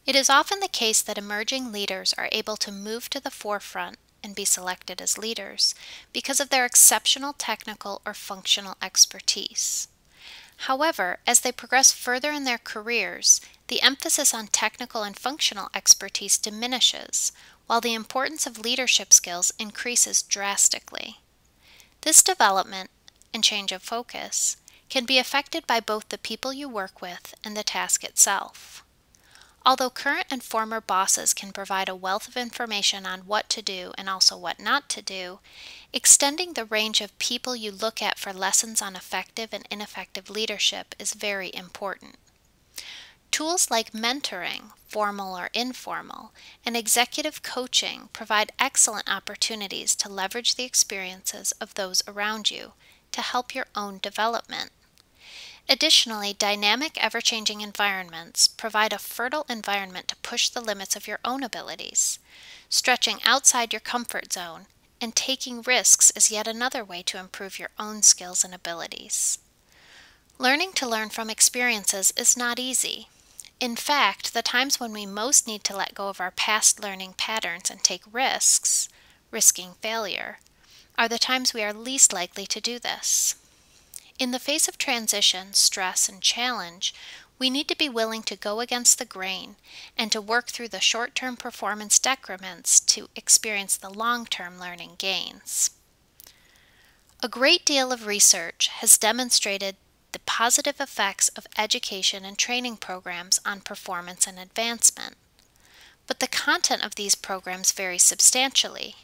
It is often the case that emerging leaders are able to move to the forefront and be selected as leaders because of their exceptional technical or functional expertise. However, as they progress further in their careers, the emphasis on technical and functional expertise diminishes, while the importance of leadership skills increases drastically. This development and change of focus can be affected by both the people you work with and the task itself. Although current and former bosses can provide a wealth of information on what to do and also what not to do, extending the range of people you look at for lessons on effective and ineffective leadership is very important. Tools like mentoring, formal or informal, and executive coaching provide excellent opportunities to leverage the experiences of those around you to help your own development. Additionally, dynamic, ever-changing environments provide a fertile environment to push the limits of your own abilities. Stretching outside your comfort zone and taking risks is yet another way to improve your own skills and abilities. Learning to learn from experiences is not easy. In fact, the times when we most need to let go of our past learning patterns and take risks, risking failure, are the times we are least likely to do this. In the face of transition, stress, and challenge, we need to be willing to go against the grain and to work through the short-term performance decrements to experience the long-term learning gains. A great deal of research has demonstrated the positive effects of education and training programs on performance and advancement. But the content of these programs varies substantially.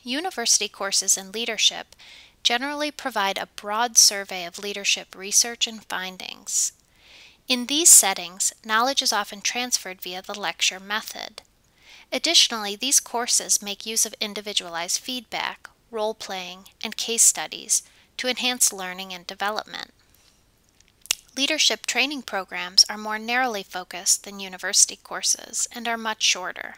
University courses in leadership generally provide a broad survey of leadership research and findings. In these settings, knowledge is often transferred via the lecture method. Additionally, these courses make use of individualized feedback, role-playing, and case studies to enhance learning and development. Leadership training programs are more narrowly focused than university courses and are much shorter.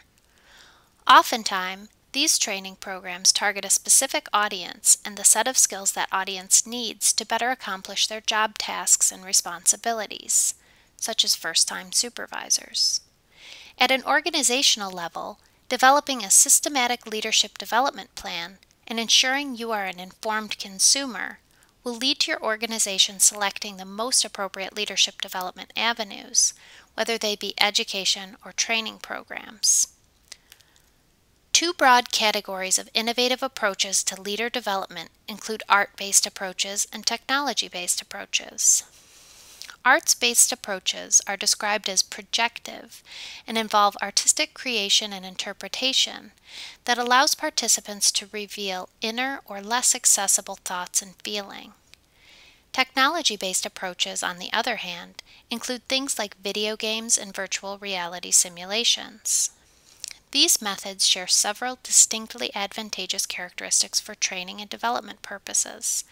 Oftentimes, these training programs target a specific audience and the set of skills that audience needs to better accomplish their job tasks and responsibilities, such as first-time supervisors. At an organizational level, developing a systematic leadership development plan and ensuring you are an informed consumer will lead to your organization selecting the most appropriate leadership development avenues, whether they be education or training programs. Two broad categories of innovative approaches to leader development include art-based approaches and technology-based approaches. Arts-based approaches are described as projective and involve artistic creation and interpretation that allows participants to reveal inner or less accessible thoughts and feeling. Technology-based approaches, on the other hand, include things like video games and virtual reality simulations. These methods share several distinctly advantageous characteristics for training and development purposes,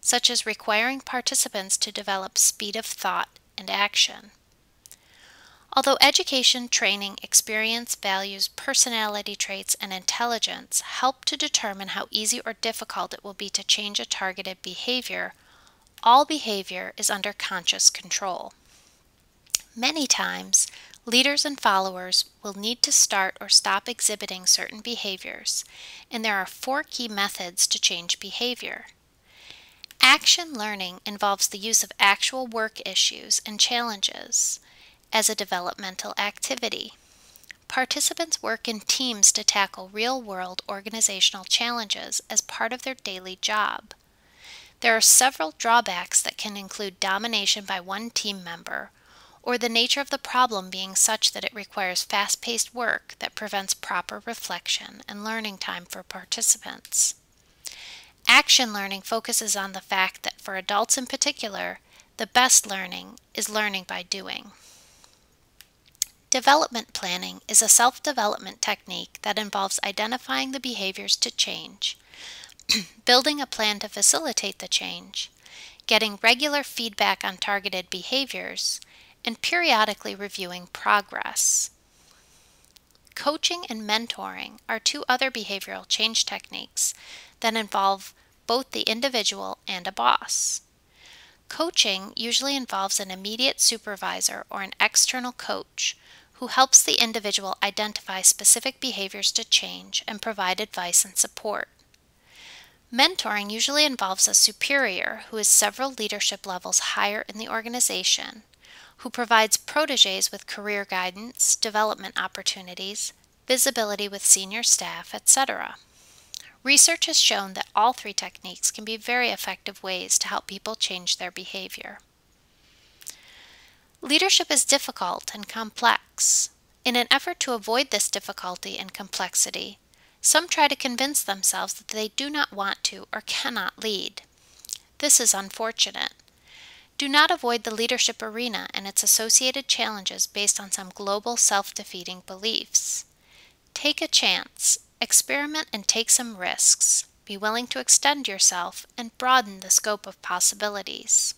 such as requiring participants to develop speed of thought and action. Although education, training, experience, values, personality traits, and intelligence help to determine how easy or difficult it will be to change a targeted behavior, all behavior is under conscious control. Many times, leaders and followers will need to start or stop exhibiting certain behaviors, and there are 4 key methods to change behavior. Action learning involves the use of actual work issues and challenges as a developmental activity. Participants work in teams to tackle real-world organizational challenges as part of their daily job. There are several drawbacks that can include domination by one team member, or the nature of the problem being such that it requires fast-paced work that prevents proper reflection and learning time for participants. Action learning focuses on the fact that for adults in particular, the best learning is learning by doing. Development planning is a self-development technique that involves identifying the behaviors to change, building a plan to facilitate the change, getting regular feedback on targeted behaviors, and periodically reviewing progress. Coaching and mentoring are 2 other behavioral change techniques that involve both the individual and a boss. Coaching usually involves an immediate supervisor or an external coach who helps the individual identify specific behaviors to change and provide advice and support. Mentoring usually involves a superior who is several leadership levels higher in the organization, who provides protégés with career guidance, development opportunities, visibility with senior staff, etc. Research has shown that all three techniques can be very effective ways to help people change their behavior. Leadership is difficult and complex. In an effort to avoid this difficulty and complexity, some try to convince themselves that they do not want to or cannot lead. This is unfortunate. Do not avoid the leadership arena and its associated challenges based on some global self-defeating beliefs. Take a chance, experiment and take some risks. Be willing to extend yourself and broaden the scope of possibilities.